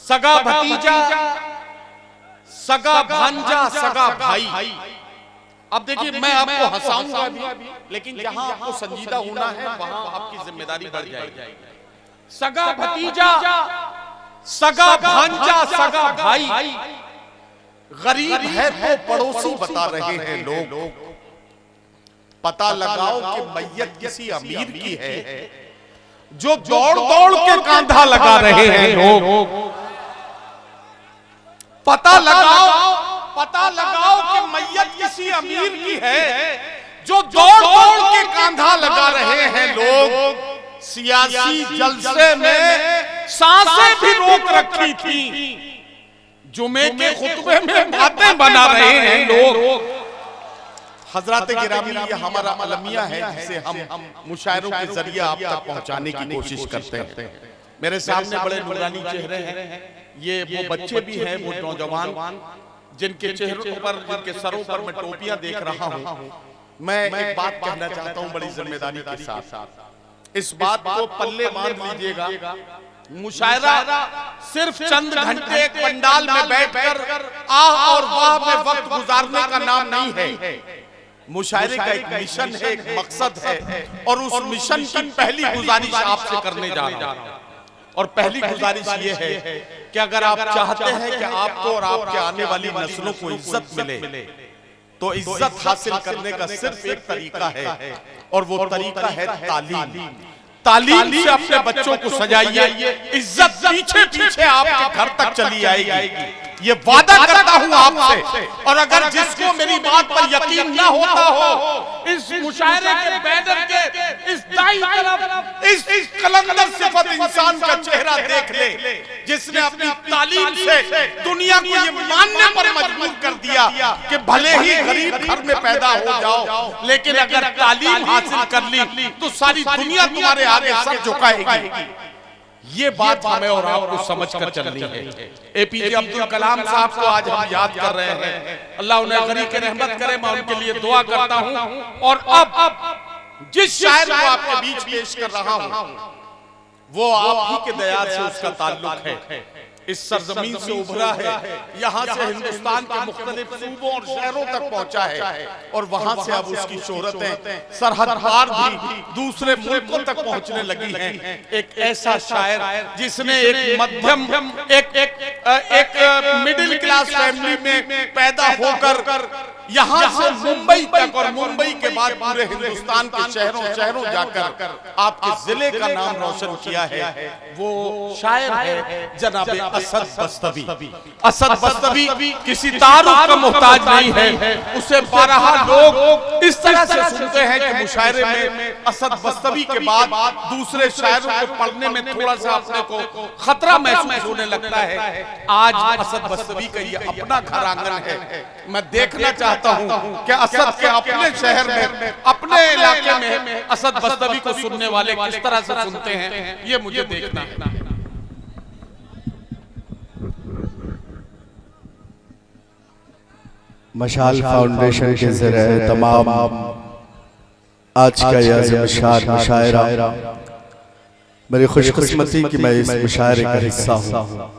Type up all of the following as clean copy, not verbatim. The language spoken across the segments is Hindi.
सगा भतीजा, सगा भांजा, सगा भाई। अब देखिए मैं आपको हंसाऊंगा भी, लेकिन जहां आपको संजीदा होना है वहां आपकी जिम्मेदारी बढ़ जाएगी। सगा भतीजा, सगा भांजा, सगा भाई, गरीब है तो पड़ोसी बता रहे हैं लोग। पता लगाओ कि मैयत किसी अमीर की है, जो दौड़ दौड़ के कांधा लगा रहे हैं लोग। पता लगाओ कि मैयत किसी अमीर की है, जो दौड़ दौड़ के कांधा लगा रहे हैं लोग। सियासी जलसे में सांसें भी रोक रखी थी, जुमे के खुतबे में बातें बना रहे हैं लोग। हजरत गिरामी, ये हमारा अलमिया है जिसे हम मुशायरों के जरिए आप तक पहुंचाने की कोशिश करते हैं। मेरे सामने बड़े नूरानी चेहरे हैं, ये वो बच्चे भी हैं, वो नौजवान जिनके चेहरों पर, जिनके सरों पर मैं टोपियां देख रहा हूं। मैं एक बात कहना चाहता हूं बड़ी जिम्मेदारी के साथ। इस बात को पल्ले बांध लीजिएगा, मुशायरा सिर्फ चंद घंटे एक पंडाल में बैठकर आह और वाह में वक्त गुजारने का नाम नहीं है। मुशायरे का एक मिशन है, एक मकसद है, और उस मिशन की पहली गुजारिश आपसे करने जा रहा हूं। और पहली गुजारिश ये है कि अगर आप चाहते हैं कि आपको और आपके आने वाली नस्लों को इज्जत मिले, तो इज्जत हासिल करने का सिर्फ एक तरीका है, और वो तरीका है तालीम। तालीम से अपने बच्चों को सजाइए, इज्जत पीछे पीछे आपके घर तक चली आएगी, ये वादा करता हूं आपसे। और अगर जिसको मेरी बात पर यकीन ना होता हो, इस मुशायरे के बैनर के इस दाईं तरफ इस कलंदर सिफत इंसान का चेहरा देख ले, जिसने अपनी तालीम से दुनिया को ये मानने पर मजबूर कर दिया कि भले ही गरीब घर में पैदा हो जाओ, लेकिन अगर तालीम हासिल कर ली तो सारी दुनिया तुम्हारे आगे सर झुकाएगी। ये बात हमें और आपको समझकर चलनी है। एपीजे अब्दुल कलाम साहब को आज हम याद कर रहे हैं, अल्लाह उन्हें गनी की रहमत करे, मैं उनके लिए दुआ करता हूं। और अब जिस शायर को आपके बीच पेश कर रहा हूं, वो आप ही के दया से उसका ताल्लुक है, इस सरजमीन से उभरा है, यहाँ से हिंदुस्तान के मुख्तलिफ सूबों और शहरों तक पहुंचा है, और वहां से अब उसकी शोहरतें सरहद पार भी दूसरे मुल्कों तक पहुंचने लगी हैं। एक ऐसा शायर जिसने एक मध्यम एक मिडिल क्लास फैमिली में पैदा होकर यहाँ से मुंबई तक, और मुंबई के बाद पूरे हिंदुस्तान के शहरों जाकर आपके जिले का नाम रोशन किया है, वो शायर है जनाब असद बस्तवी। असद बस्तवी किसी तारुफ का मोहताज नहीं है, उसे 12 लोग इस तरह से सुनते हैं कि मुशायरे में असद बस्तवी के बाद दूसरे शायरों को पढ़ने में थोड़ा सा अपने को खतरा महसूस होने लगता है। आज असद बस्तवी का ये अपना घर आंगन है। मैं देखना चाहता हूं कि असद के अपने शहर में, अपने इलाके में असद बस्तवी को सुनने वाले किस तरह से सुनते हैं, ये मुझे देखना है। मशाल फाउंडेशन के ज़रिए तमाम आज का यह अज़ीम मुशायरा, मेरी खुशकिस्मती कि मैं इस मुशायरे का हिस्सा हूँ।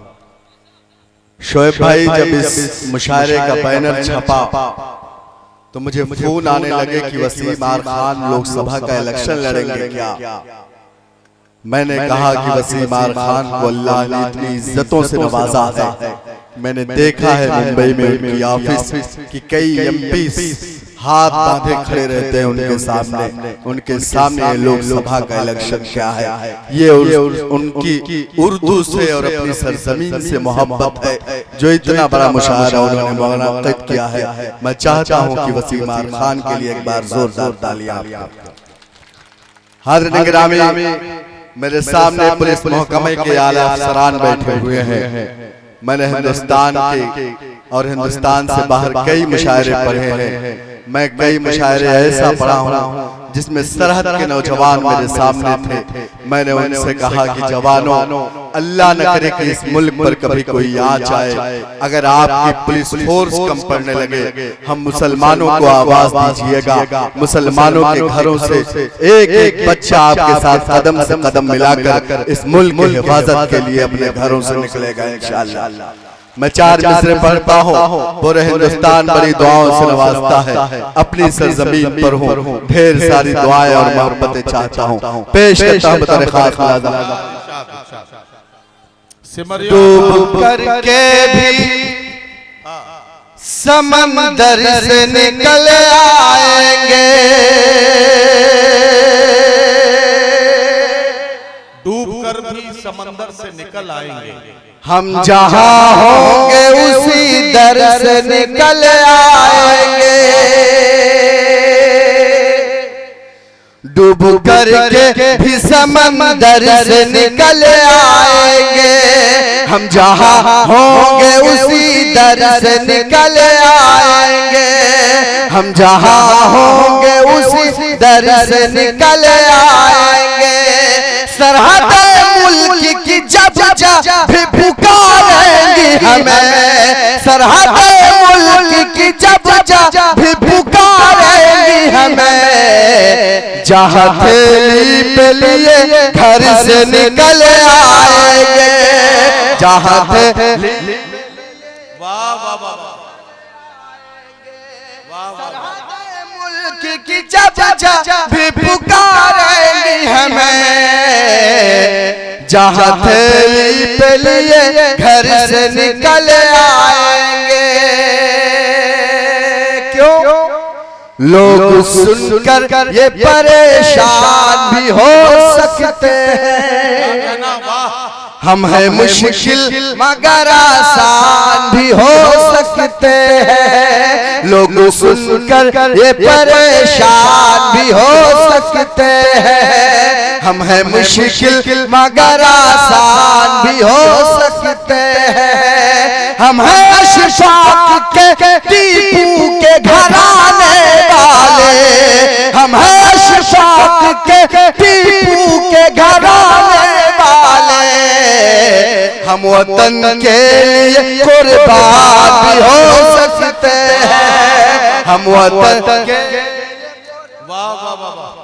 शोएब भाई जब इस मुशायरे का बैनर छपा तो मुझे फोन आने लगे कि वसीम आर खान लोकसभा का इलेक्शन लड़ेंगे क्या। मैंने कहा कि वसीम आर खान को अल्लाह ने इतनी इज्जतों से नवाजा है, मैंने देखा है मुंबई में उनकी ऑफिस की कई एमपी हाथ बांधे खड़े रहते हैं उनके सामने लोकसभा का इलेक्शन क्या है। ये उनकी उर्दू से और अपनी सरजमीन से मोहब्बत है, जो इतना बड़ा मुशायरा उन्होंने मुनअक्किद किया है। मैं चाहता हूं कि वसीम आर खान के लिए एक बार जोरदार तालियां। हाज़िरीन गिरामी, मेरे सामने पुलिस महकमे के आला अफसरान बैठे हुए हैं। मैंने हिंदुस्तान के और हिंदुस्तान से बाहर कई मुशायरे पढ़े हैं। मैं कई मुशायरे ऐसा पढ़ा हूँ जिसमें सरहद के नौजवान मेरे सामने थे। मैंने उनसे कहा कि जवानों, अल्लाह न करे कि इस मुल्क पर कभी कोई आ जाए, अगर आपकी पुलिस फोर्स कम पड़ने लगे, हम मुसलमानों को आवाज दीजिएगा। मुसलमानों के घरों से एक एक बच्चा आपके साथ कदम से कदम मिलाकर इस मुल्क की हिफाजत के लिए अपने घरों से निकलेगा इंशाअल्लाह। मैं 4 मिसरे पढ़ता हूँ। पूरे हिंदुस्तान बड़ी दुआओं से नवाजता है, अपनी सरजमीन पर हूँ, ढेर सारी दुआएं और मोहब्बतें चाहता हूँ। पेश करता हूँ बतौर खास डूब करके भी समंदर से निकल आएंगे, डूब कर भी समंदर से निकल आएंगे। हम जहां होंगे उसी दर से निकल आएंगे। डूब करके भी समंदर से निकल आएंगे, हम जहां होंगे उसी दर से निकल आएंगे। हम जहां होंगे उसी दर से निकल आएंगे। सरहद मुल्क की जब भी पुकारेंगी हमें, सरहद मुल्क की जब भी पुकारेंगी हमें। जहाँ थैली पे लिए घर से निकल आएंगे, जहाँ थैली वाह वाह वाह मुल्क की जब भी पुकारेंगी हमें। जहाँ थैली पे लिए घर से निकल आएंगे। क्यों? लोग सुनकर ये परेशान भी हो सकते हैं, हम हैं मुश्किल मगर आसान भी हो सकते हैं। लोग सुनकर ये परेशान भी हो सकते हैं, हम हैं मुश्किल मगर आसान भी हो सकते हैं। हम हैं अशफाक के टीपू के घराने वाले, हम हैं अशफाक के टीपू के घराने वाले। हम वतन के लिए कुर्बान भी हो सकते हैं, हम वतन के वाह वाह वाह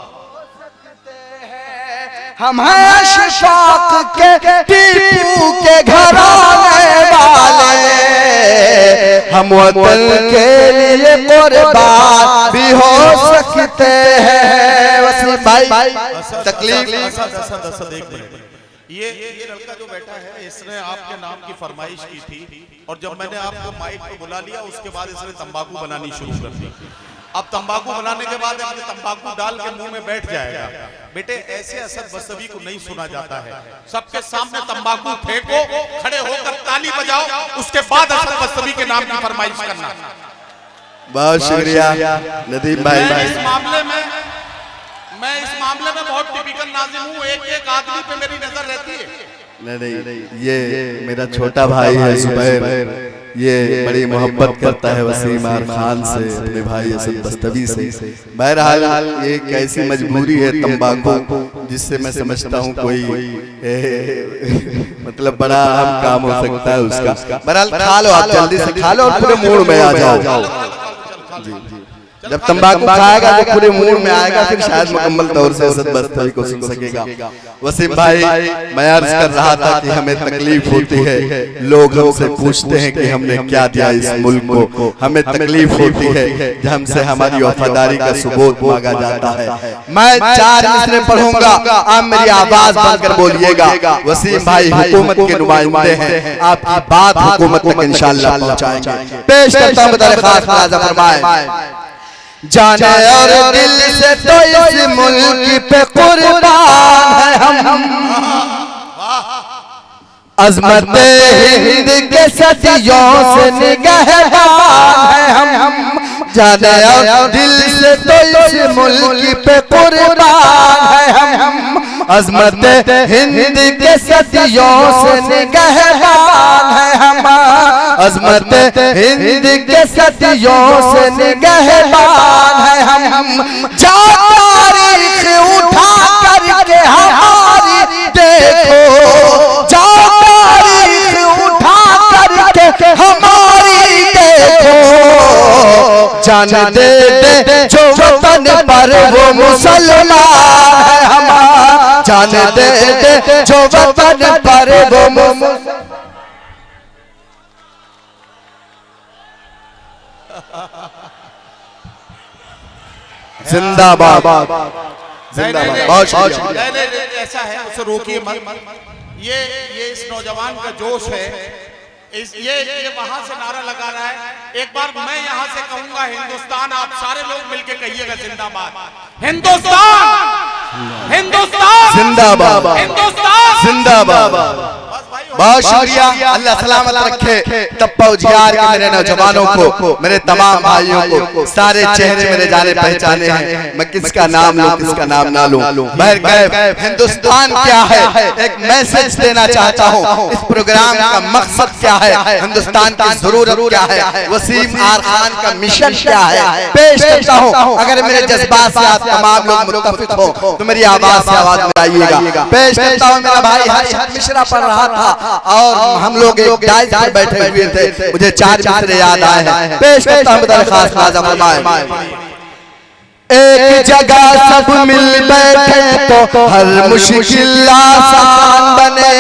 हम हैं अशफाक के टीपू के घराने वाले। हम वतन के लिए कुर्बान भी हो सकते हैं। वसीम भाई तकलीफ ये लड़का जो बैठा है, इसने आपके नाम की फरमाइश की थी और जब मैंने आपको माइक पे बुला लिया उसके बाद इसने तंबाकू बनानी शुरू कर दी। अब तंबाकू बनाने के बाद अपने तंबाकू डाल के मुंह में बैठ जाएगा। बेटे ऐसे असद बसवी को नहीं सुना जाता है। सबके सामने तंबाकू फेंको, खड़े होकर ताली बजाओ, उसके बाद असद बसवी के नाम की फरमाइश करना। बहुत शुक्रिया नदीम भाई। मैं इस मामले में बहुत टिपिकल नाज़िम हूँ, एक एक आदमी पे मेरी नजर रहती है। नहीं, ये मेरा छोटा भाई है जुबैर, ये बड़ी मोहब्बत करता है वसीम आर खान से, अपने भाई असद बस्तवी से। बहरहाल ये कैसी मजबूरी है तंबाकू, जिससे मैं समझता हूँ कोई मतलब बड़ा अहम काम हो सकता है उसका। बहरहाल खा लो, आप जल्दी से खा लो और पूरे मूड में आ जाओ। जब तंबाकू खाएगा तो पूरे मूड में आएगा, फिर शायद मुकम्मल तौर से असद बस्तवी को सुन सकेगा। वसीम भाई, मैं अर्ज कर रहा था कि हमें तकलीफ होती है, लोग हमसे पूछते हैं कि हमने क्या दिया इस मुल्क को। हमें तकलीफ होती है जब हमसे हमारी वफादारी का सबूत मांगा जाता है। मैं 4 मिसरे पढ़ूंगा, आप मेरी आवाज बनकर बोलिएगा। वसीम भाई हुकूमत के नुमाइंदे हैं, आपकी बात हुकूमत तक इंशाअल्लाह पहुंचाएंगे। पेश करता हूं बतौर खास मुलाज़ा फरमाए। जाने और दिल से तो इस मुल्क पे कुर्बान है हम, अज़मत हिंद के सदियों से निगहबान है हम। जाने और दिल से तो इस मुल्क पे कुर्बान है हम, अज़मत हिंद के सदियों से निगहबान है हम। अज़मत हिंद के सदियों से निगहबान है हम। जान दे दे जो वतन पर वो मुसलमान है हमारा, जान दे दे जो वतन पर वो मुसलमान। जिंदाबाद जिंदाबाद। बहुत शुक्रिया। ऐसा है, उसे रोकिए मत। ये इस नौजवान का जोश है, ये वहां से नारा लगा रहा है। एक बार मैं यहां से कहूंगा हिंदुस्तान, आप सारे लोग मिलके कहिएगा जिंदाबाद। हिंदुस्तान हिंदुस्तान जिंदाबाद हिंदुस्तान जिंदाबाद। बहुत शुक्रिया, अल्लाह सलामत रखे। तप्पा उजियार के मेरे नौजवानों को, मेरे तमाम भाइयों को, सारे चेहरे मेरे जाने पहचाने हैं, मैं किसका नाम लूं किसका नाम ना लूं। बहरकैफ हिंदुस्तान क्या है, एक मैसेज देना चाहता हूं। इस प्रोग्राम का मकसद क्या है, हिंदुस्तान की जरूरत क्या है, वसीम आर खान का मिशन क्या है, पेश करता हूं। अगर मेरे जज्बात से आप तमाम लोग मुत्तफिक हो तो मेरी आवाज से आवाज मिलाइएगा। पेश करता हूं, मेरा भाई हर्षद मिश्रा पढ़ रहा था और हम लोग एक डाइस पर बैठे हुए थे, मुझे 4 मिसरे याद आए हैं। पेश करता हूं दरखास्त नाज़ा फरमाएं। एक जगह सब मिल बैठे तो हर मुश्किल आसान बने,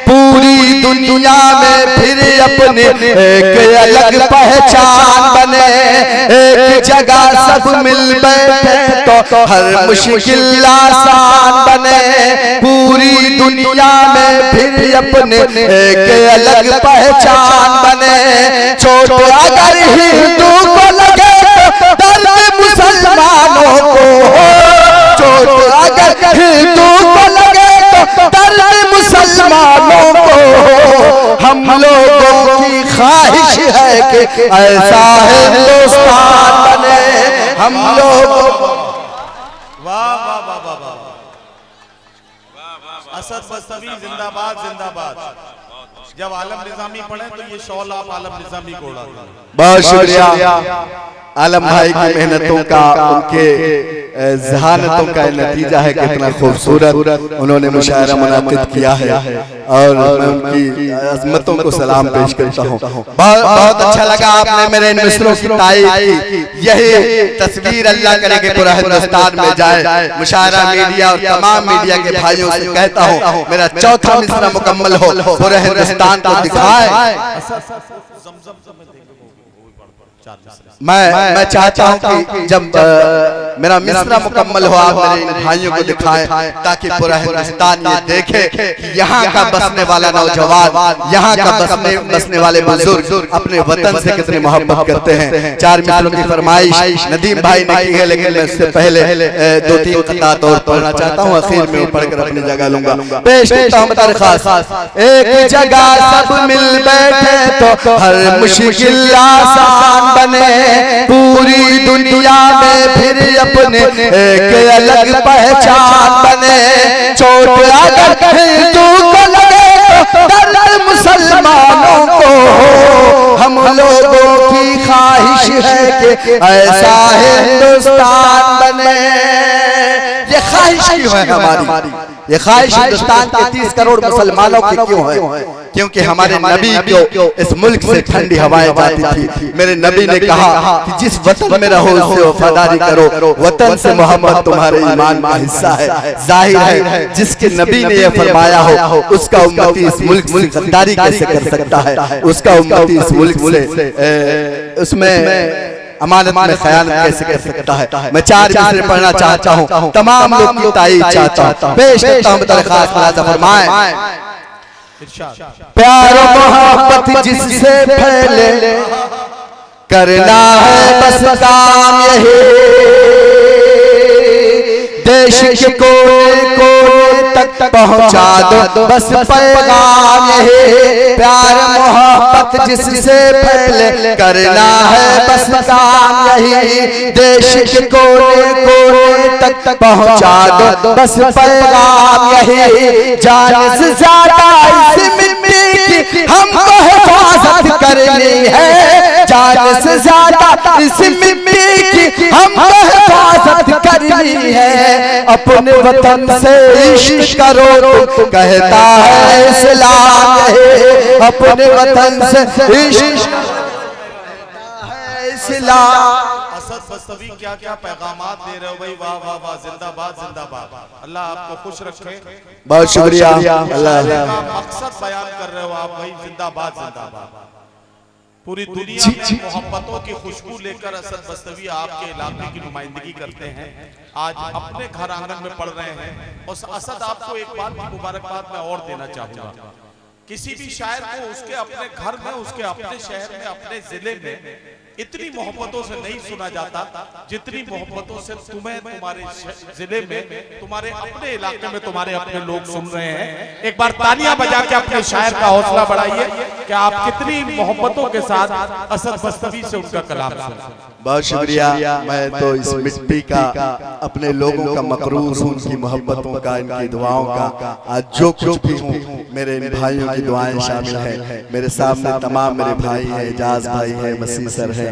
पूरी दुनिया में फिर अपने एक अलग पहचान बने। एक जगह सब मिल बैठे तो हर मुश्किल आसान बने, पूरी दुनिया में फिर अपने एक अलग पहचान बने। चोट अगर हिंदू को लगे तो दर्द मुसलमानों को, चोट अगर हिंदू को लगे तो दर्द मुसलमानों को। हम लोगों की ख्वाहिश है कि ऐसा हिंदुस्तान बने। हम लोग वाह वाह वाह वाह वाह। असद बस्तवी जिंदाबाद जिंदाबाद। जब आलम निजामी पढ़े तो ये शौल आप आलम निजामी को उड़ा दें। बहुत शुक्रिया आलम भाई की मेहनतों का, उनके जहानतों का नतीजा है। कितना खूबसूरत उन्होंने मुशायरा मुनाकिद किया है और मैं उनकी अजमतों को सलाम पेश करता हूँ। बहुत अच्छा लगा आपने मेरे इन मिसरों की तारीफ की। यही तस्वीर अल्लाह करे कि पूरा हिंदुस्तान में जाए। मुशायरा मीडिया और तमाम मीडिया के भाइयों से कहता हूँ, मेरा चौथा मिसरा मुकम्मल हो, पूरे हिंदुस्तान को दिखाए। मैं चाहता हूं कि जब मेरा मिसरा मुकम्मल हो आप मेरे इन भाइयों को दिखाएं, ताकि पूरा हिंदुस्तान ये देखे कि यहाँ का बसने वाला नौजवान, यहाँ का बसने वाले बुजुर्ग अपने वतन से कितनी मोहब्बत करते हैं। 4 मिसरों की फरमाइश नदीम भाई ने की है, लेकिन मैं इससे पहले 2-3 क़ितात और पढ़ना चाहता हूँ। आखिर में पढ़कर अपनी जगह लूंगा। पेश करता हूं दरखास्त। एक जगह सब मिल बैठे तो हर मुश्किल आसान बने, पूरी दुनिया में फिर अपने एक अलग पहचान बने। चोट अगर हिंदू को लगे तो दर्द मुसलमानों को। हम लोगों की ख्वाहिश है कि ऐसा हिंदुस्तान बने। ये ख्वाहिश क्यों है हमारी? ये ख्वाहिश हिंदुस्तान के 30 करोड़ मुसलमानों की क्यों है? क्योंकि हमारे नबी को इस मुल्क से ठंडी हवाएं जाती थी। मेरे नबी ने कहा कि जिस वतन में रहो उससे वफादारी करो, वतन से मोहब्बत तुम्हारे ईमान का हिस्सा है। जाहिर है जिसके नबी ने यह फरमाया हो, उसका उम्मती इस मुल्क से गद्दारी कैसे कर सकता है? उसका उम्मती इस मुल्क से उसमें अमानत में खयानत कैसे कर सकता है? मैं 4 मिसरे पढ़ना चाहता हूँ, तमाम लोग की तारीफ चाहता हूँ। पेश करता हूँ दरखास्त नाज़ा फरमाएं। प्यार मोहब्बत जिससे फैले, करना है बस काम यही। देश के कोने कोने तक पहुंचा दो बस पैगाम यही। प्यार मोहब्बत जिससे फैले, करना है बस काम यही। देश के कोने कोने तक पहुंचा दो बस पैगाम यही। जान से ज्यादा इस मिट्टी की हमको हिफाजत करनी है। जान से ज्यादा इस मिट्टी की हमको हिफाजत करनी है। अपने वतन से इश्क करो कहता है इस्लाम। अपने वतन से इश्क इस्लाम। असद बस्तवी क्या क्या पैगामात दे रहे हो भाई, वाह वाह वाह, जिंदाबाद जिंदाबाद, अल्लाह आपको खुश रखे। बहुत शुक्रिया। अल्लाह का मकसद बयान कर रहे हो आप भाई, जिंदाबाद जिंदाबाद। पूरी दुनिया में मोहब्बतों की खुशबू लेकर असद बस्तवी आपके इलाके की नुमाइंदगी करते हैं, आज अपने घर आंगन में पढ़ रहे हैं। और असद आपको एक बात की मुबारकबाद मैं और देना चाहूंगा, किसी भी शायर को उसके अपने घर में, उसके अपने शहर में, अपने जिले में इतनी मोहब्बतों से नहीं सुना जाता जितनी मोहब्बतों से तुम्हें तुम्हारे जिले में, तुम्हारे अपने इलाके में तुम्हारे अपने लोग सुन रहे हैं। एक बार तालियां बजा के अपने शायर का हौसला बढ़ाइए कि आप कितनी मोहब्बतों के साथ असद बस्तवी से उनका कलाम सुन। बहुत शुक्रिया। मैं तो इस मिट्टी का, अपने लोगों का मकरूज हूँ, उनकी मोहब्बतों का, इनकी दुआओं का। आज जो कुछ भी हूँ मेरे इन भाइयों की दुआएं शामिल है। मेरे सामने तमाम मेरे भाई हैं, एजाज भाई है, मसीह सर है,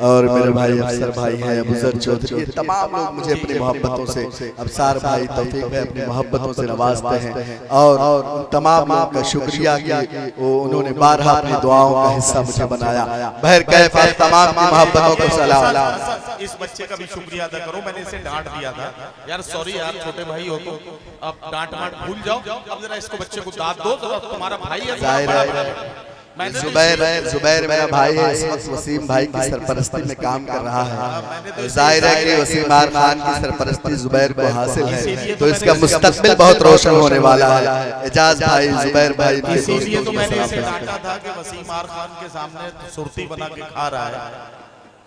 और मेरे भाई अफसर भाई हैं, अबूजर चौधरी, ये तमाम लोग मुझे अपनी मोहब्बतों से, अफसार भाई, तौफीक भाई अपनी मोहब्बतों से नवाजते हैं। और तमाम लोगों का शुक्रिया कि वो उन्होंने बारहा अपनी दुआओं का हिस्सा मुझे बनाया। बहर कैफ तमाम की मोहब्बतों को सलाम। इस बच्चे का भी शुक्रिया अदा करो, मैंने इसे डांट दिया था यार, सॉरी यार, छोटे भाई हो तो अब डांट वांट भूल जाओ, अब जरा इसको बच्चे को दाद दो, तुम्हारा भाई है। जुबैर मेरा भाई है, इस वक्त वसीम भाई की सरपरस्ती में काम कर रहा है। जाहिर है कि वसीम खान की सरपरस्ती जुबैर को हासिल है, तो इसका मुस्तकबिल बहुत रोशन होने वाला है। एजाज भाई, जुबैर भाई, इसीलिए तो मैंने इसे डांटा था कि वसीम खान के सामने सुरती बना के खा रहा है,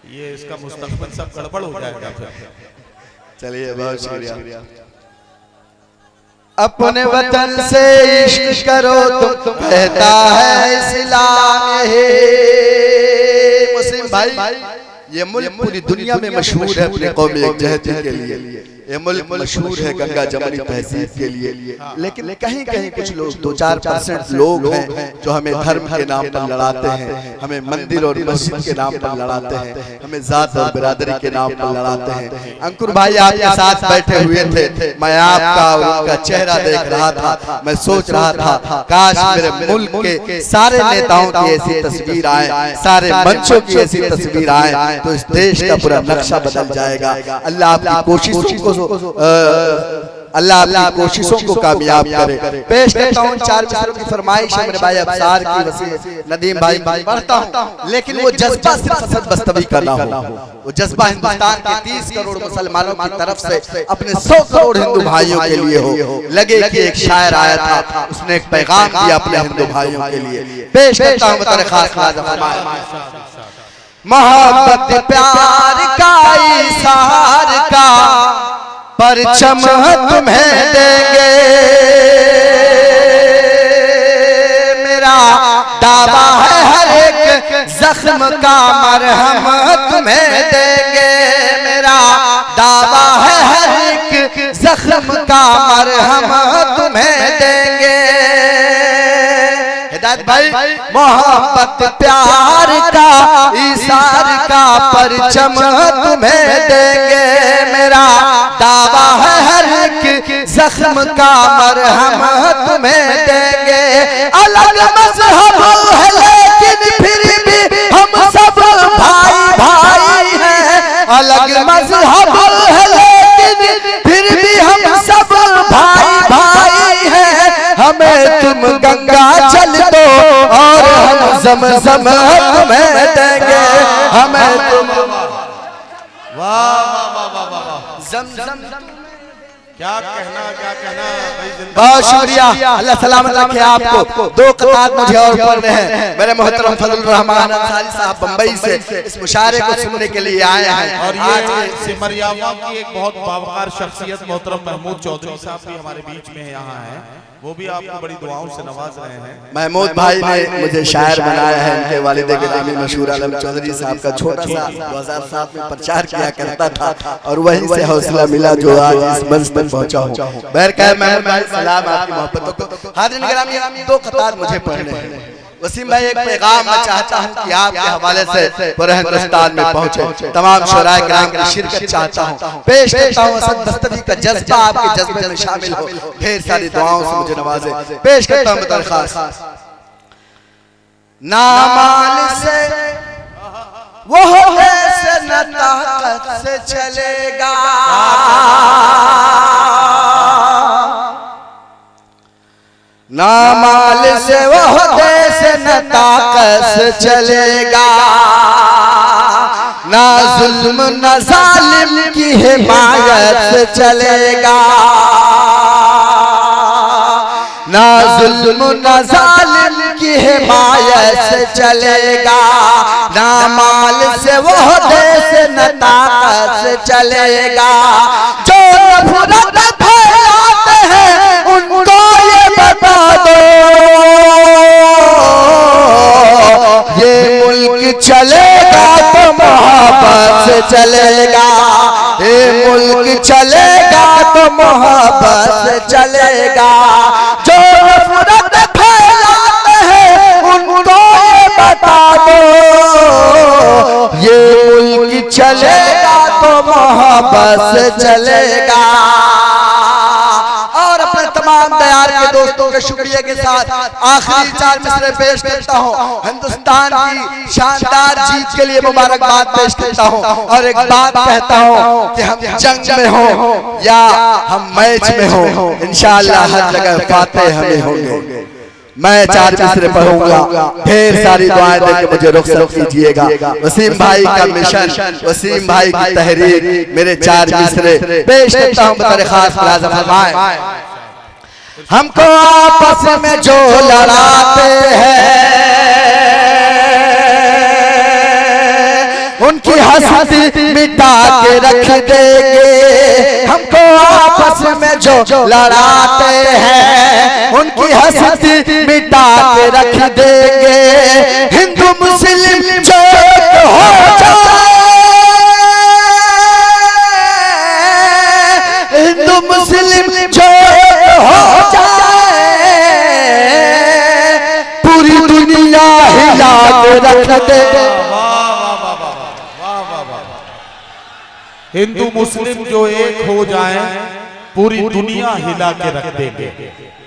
ये इसका मुस्तकबिल सब गड़बड़ हो जाएगा फिर। चलिए, बहुत शुक्रिया। अपने वतन से इश्क करो तुम, कहता है इस्लाम यही। मुस्लिम भाई, ये मुल्क पूरी दुनिया में मशहूर है अपने कौमी यकजहती के लिए। ये मुल्क मशहूर है गंगा जमनी तहजीब के लिए, लेकिन कहीं कहीं कुछ लोग, 2-4% लोग हैं जो हमें धर्म के नाम पर लड़ाते हैं, हमें मंदिर और मस्जिद के नाम पर लड़ाते हैं, हमें जात और बिरादरी के नाम पर लड़ाते हैं। अंकुर भाई आपके साथ बैठे हुए थे, मैं आपका और उनका चेहरा देख रहा था, मैं सोच रहा था काश मेरे मुल्क के सारे नेताओं की ऐसी तस्वीर आए, सारे मंचों की ऐसी तस्वीर आए, तो इस देश का पूरा नक्शा बदल जाएगा। अल्लाह आपकी कोशिशों को अल्लाह आपकी कोशिशों को कामयाब करे। पेश करता हूँ 4 मिसरों की फरमाइश है मेरे भाई अफसार की, वसीम नदीम भाई पढ़ता हूँ, लेकिन वो जज्बा सिर्फ असद बस्तवी का ना हो, वो जज्बा हिंदुस्तान के 30 करोड़ मुसलमानों की तरफ से अपने 100 करोड़ हिंदू भाइयों के लिए हो। लगे कि एक शायर आया था, उसने एक पैगाम दिया अपने हिंदू भाइयों के लिए। पेश करता हूँ बतौर खास मोहब्बत प्यार का इसार का परचम तुम्हें देंगे, मेरा दावा है हर एक जख्म का मरहम तुम्हें देंगे, मेरा दावा है हर एक जख्म का मरहम तुम्हें देंगे। हिदायत भाई, मोहब्बत प्यार का इसार का परचम तुम्हें देंगे, मेरा दावा है हर एक जख्म का मरहम तुम्हें देंगे। अलग मजहब है लेकिन फिर भी हम सब भाई भाई हैं, अलग मजहब है लेकिन फिर भी हम सब भाई भाई हैं। हमें तुम गंगा जल दो और हम ज़मज़म तुम्हें देंगे, हमें तुम ज़मज़म क्या कहना भाई, बहुत शुक्रिया। अल्लाह सलामत रखे आपको। 2 कतार मुझे और पढ़ने हैं। मेरे मोहतरम फजल रहमान अंसारी साहब बम्बई से इस मुशायरे को सुनने के लिए आए हैं, और ये सिमरियावा की एक बहुत बावकार शख्सियत मोहतरम महमूद चौधरी साहब भी हमारे बीच में यहाँ है, वो भी आपको बड़ी दुआओं से नवाज रहे हैं। महमूद भाई ने मुझे शायर बनाया है, उनके वालिद गिरामी मशहूर आलम चौधरी साहब का छोटा सा 2007 में प्रचार किया करता था, और वहीं से हौसला मिला जो आज इस मंच तक पहुंचा हूं। बहरकैफ महमूद भाई, सलाम आपकी मोहब्बतों को। हाज़िरीन गिरामी, 2 कतार मुझे पढ़ने हैं। वसीम भाई, एक पैगाम मैं चाहता हूँ कि आपके हवाले से पूरे हिंदुस्तान में पहुंचे, तमाम शुराए किराम की शिरकत चाहता हूँ। पेश करता हूँ असद बस्तवी का जज्बा आपके जज्बे में शामिल हो, ढेर सारी दुआओं से मुझे नवाजे। पेश करता हूँ बतौर खास, नामाल से वह देश न ताकत से चलेगा। ना माल से वह देश न ताकत से चलेगा, ना जुल्म न जालिम की हिमायत से चलेगा, ना जुल्म न जालिम की हिमायत से चलेगा, ना माल से वह देश न ताकत से चलेगा। जो नफरत फैलाते हैं उनको ये बता दो, ये मुल्क चलेगा तो मोहब्बत से चलेगा, ये मुल्क चलेगा तो मोहब्बत से चलेगा। जो नफरत फैलाते हैं उनको ये बता दो, ये मुल्क चलेगा तो मोहब्बत से चलेगा। और अपने तमाम दयार के दोस्तों के शुक्रिया के साथ आखिरी 4 मिसरे पेश करता हूँ। हिंदुस्तान की शानदार जीत के लिए मुबारकबाद पेश करता हूँ और एक बात कहता हूँ कि हम जंग में हो या हम मैच में हो, इंशाअल्लाह हर जगह फातेह हमें होंगे। मैं 4 मिसरे पढ़ूंगा, ढेर सारी दुआएं देके मुझे रुखसत कीजिएगा। वसीम भाई का मिशन, वसीम भाई की तहरीर, मेरे 4 मिसरे पेश करता हूं बतौर खास मुलाज़ा फरमाएं। हमको आपस में जो लड़ाते हैं उनकी हंसी मिटा के रख देंगे। हमको आपस में जो लड़ाते हैं उनकी हंसी मिटा के रख देंगे। हिंदू मुस्लिम जो हो जाए, हिंदू मुस्लिम जो हो जाए, पूरी दुनिया हिला के रख दे। हिंदू मुस्लिम जो एक हो जाएं, पूरी दुनिया हिला के रख देंगे।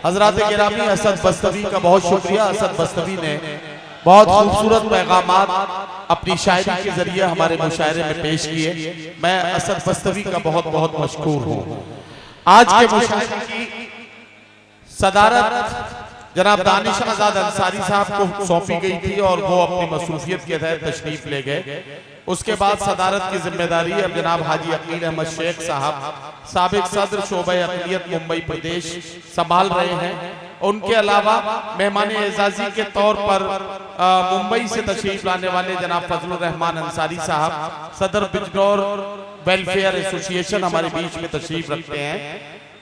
हजरत गिरामी असद बस्तवी का बहुत शुक्रिया। असद बस्तवी ने बहुत खूबसूरत पैगामात अपनी शायरी के जरिए हमारे मुशायरे में पेश किए। मैं असद बस्तवी का बहुत बहुत मशकूर हूँ। आज के मुशायरे की सदारत जनाब दानिश आजाद अंसारी साहब को सौंपी गई थी और वो अपनी मसरूफियत के तहत तशरीफ ले गए। उसके बाद सदारत की जिम्मेदारी अब जनाब हाजी अकील अहमद शेख साहब, साबिक सदर शोबा अक़लियत मुंबई प्रदेश, संभाल रहे हैं। उनके अलावा मेहमान एजाजी के तौर पर मुंबई से तशरीफ लाने वाले जनाब फजलुर रहमान अंसारी साहब, सदर बिजनौर वेलफेयर एसोसिएशन, हमारे बीच में तशरीफ रखते हैं।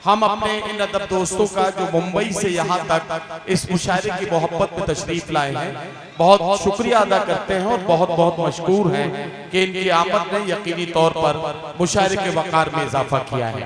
हम अपने इन अदब दोस्तों का जो मुंबई से यहाँ तक इस मुशायरे की मोहब्बत में तशरीफ लाए हैं, बहुत शुक्रिया अदा करते हैं और बहुत बहुत मशकूर हैं कि इनकी आमद ने यकीनी तौर पर मुशायरे के वक़ार में इजाफा किया है।